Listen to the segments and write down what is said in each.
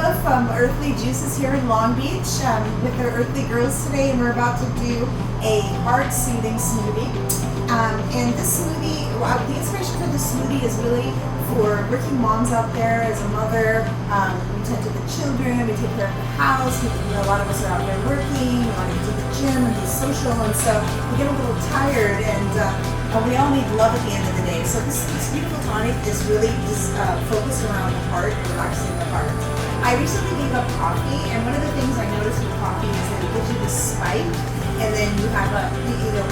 Olive from Earthly Juices here in Long Beach with the Earthly Girls today, and we're about to do a heart soothing smoothie. And this smoothie, the inspiration for this smoothie is really for working moms out there. As a mother, we tend to the children, we take care of the house. A lot of us are out there working, we want to get to the gym and be social, and so we get a little tired, and we all need love at the end of the day. So this beautiful tonic is really focused around the heart and relaxing the heart. I recently gave up coffee, and one of the things I noticed with coffee is that it gives you this spike, and then you have a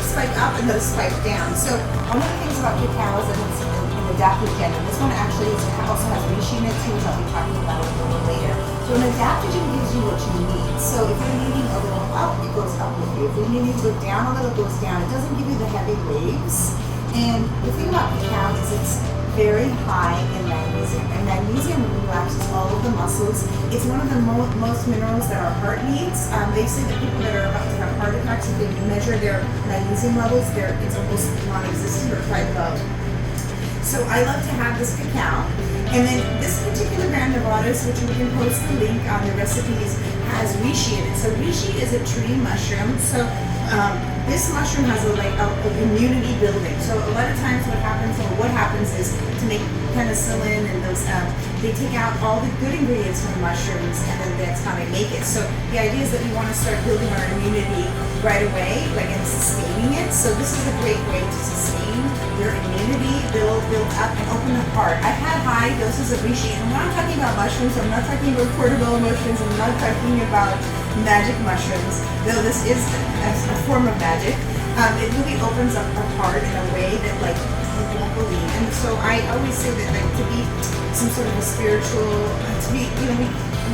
spike up and then a spike down. So one of the things about cacao is that it's an adaptogen, and this one actually also has reishi in it too, which I'll be talking about a little later. So an adaptogen gives you what you need. So if you're needing a little up, it goes up with you. If you're needing to go down a little, it goes down. It doesn't give you the heavy waves. And the thing about cacao is it's very high in magnesium, and magnesium relaxes all of the muscles. It's one of the most minerals that our heart needs. They say that people that are about to have heart attacks, if they measure their magnesium levels, it's almost non-existent or quite low. So I love to have this cacao. And then this particular brand of lettuce, which we can post the link on the recipes, has reishi in it. So reishi is a tree mushroom. So this mushroom has a immunity building. So a lot of times what happens is to make penicillin and those, they take out all the good ingredients from mushrooms, and then that's how they make it. So the idea is that we want to start building our immunity right away, and sustaining it. So this is a great way to sustain your immunity, build up, and open the heart. I've had high doses of reishi, and when I'm talking about mushrooms, I'm not talking about portobello mushrooms, I'm not talking about magic mushrooms, though this is a form of magic. It really opens up the heart in a way that you won't believe. And so I always say that to be some sort of a spiritual, we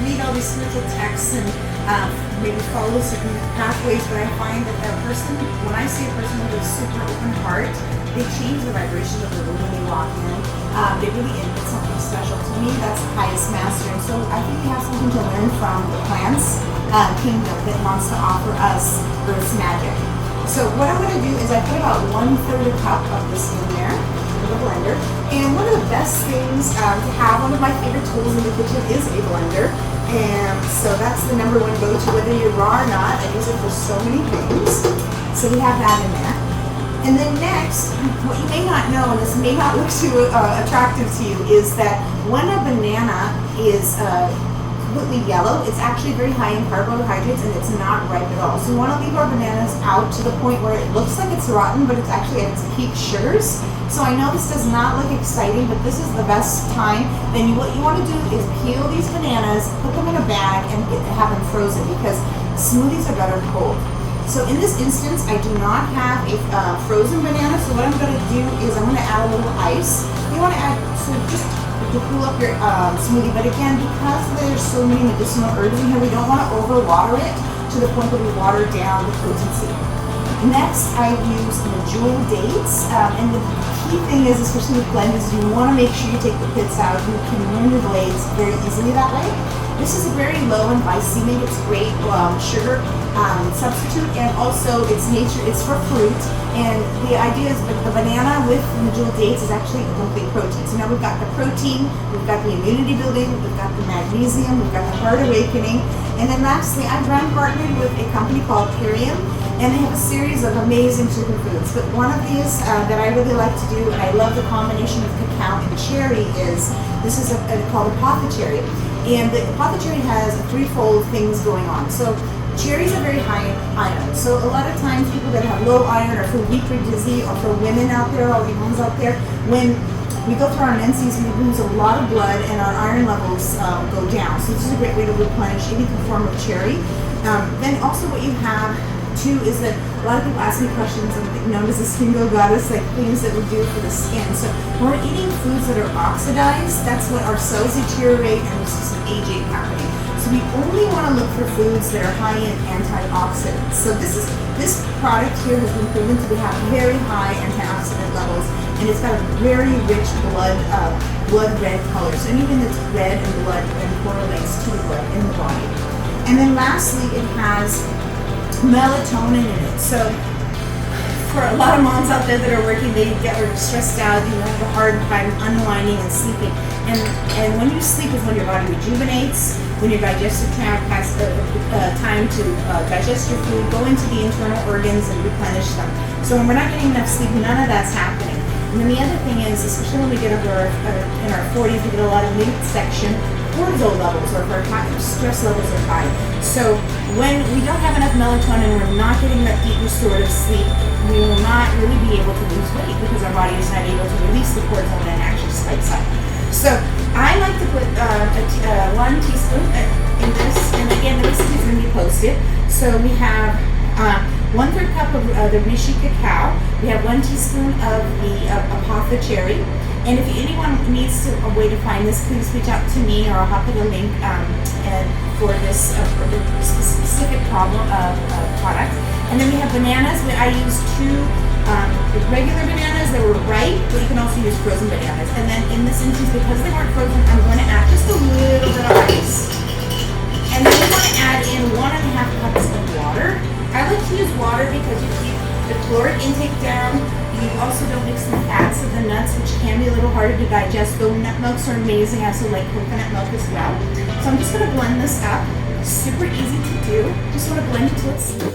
read all these spiritual texts and maybe follow certain pathways, but I find that when I see a person with a super open heart, they change the vibration of the room when they walk in. They really input something special. To me, that's the highest master. And so I think we have something to learn from the plants kingdom that wants to offer us Earth's magic. So what I'm going to do is I put about 1/3 a cup of this in there, in the blender. And one of the best things to have, one of my favorite tools in the kitchen is a blender. And so that's the number one go-to, whether you're raw or not. I use it for so many things. So we have that in there. And then next, what you may not know, and this may not look too attractive to you, is that when a banana is completely yellow, it's actually very high in carbohydrates, and it's not ripe at all. So we want to leave our bananas out to the point where it looks like it's rotten, but it's actually at its peak sugars. So I know this does not look exciting, but this is the best time. Then what you want to do is peel these bananas, put them in a bag, and have them frozen, because smoothies are better cold. So in this instance, I do not have a frozen banana, so what I'm going to do is I'm going to add a little ice. You want to add, just to cool up your smoothie, but again, because there's so many medicinal herbs in here, we don't want to overwater it to the point where we water down the potency. Next, I use medjool dates, and the key thing is, especially with blends, you want to make sure you take the pits out. You can ruin your blades very easily that way. This is a very low in glycemic. It's great sugar substitute, and also it's for fruit. And the idea is that the banana with medjool dates is actually a complete protein. So now we've got the protein, we've got the immunity building, we've got the magnesium, we've got the heart awakening, and then lastly, I'm partnered with a company called Purium, and they have a series of amazing superfoods. But one of these that I really like to do, and I love the combination of cacao and cherry, is this is called apothecary. And the apothecary has threefold things going on. So cherries are very high in iron. So a lot of times people that have low iron, or feel weak or dizzy, or for women out there, all the moms out there, when we go through our menses, we lose a lot of blood and our iron levels go down. So this is a great way to replenish any form of cherry. Then also what you have too is that a lot of people ask me questions known as the skin go goddess, like things that we do for the skin. So when we're eating foods that are oxidized, that's when our cells deteriorate and we see some aging happening. So we only want to look for foods that are high in antioxidants. So this product here has been proven to have very high antioxidant levels, and it's got a very rich blood red color. So anything that's red and blood and correlates to the blood in the body. And then lastly, it has melatonin in it. So for a lot of moms out there that are working, they get stressed out, you know, have a hard time unwinding and sleeping. And when you sleep is when your body rejuvenates, when your digestive tract has time to digest your food, go into the internal organs and replenish them. So when we're not getting enough sleep, none of that's happening. And then the other thing is, especially when we get over in our 40s, we get a lot of midsection cortisol levels, or if our stress levels are high. So when we don't have enough melatonin, we're not getting that deep restorative sleep, we will not really be able to lose weight because our body is not able to release the cortisol and actually spikes up. So I like to put 1 teaspoon in this, and again the recipe is going to be posted. So we have 1/3 cup of the Reishi cacao. We have 1 teaspoon of the apatha cherry. And if anyone needs a way to find this, please reach out to me, or I'll put a link and for this for the specific problem of product. And then we have bananas. I used 2 regular bananas that were ripe, but you can also use frozen bananas. And then in this instance, because they weren't frozen, I'm going to add just a little bit of ice. And then we want to add in 1.5 cups of water. I like to use water because you keep the caloric intake down. You also don't mix the fats of the nuts, which can be a little harder to digest, though nut milks are amazing. I also like coconut milk as well. So I'm just going to blend this up. Super easy to do. Just want to blend it till it's smooth.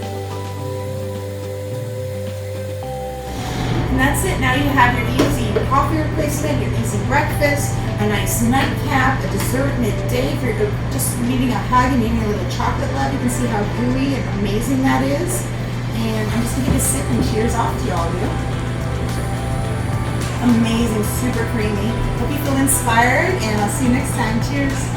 And that's it. Now you have your easy coffee replacement, your easy breakfast, a nice nightcap, a dessert midday. If you're just needing a hug and needing a little chocolate love, you can see how gooey and amazing that is. And I'm just going to take a sip and cheers off to all of you. Amazing, super creamy. Hope you feel inspired, and I'll see you next time. Cheers.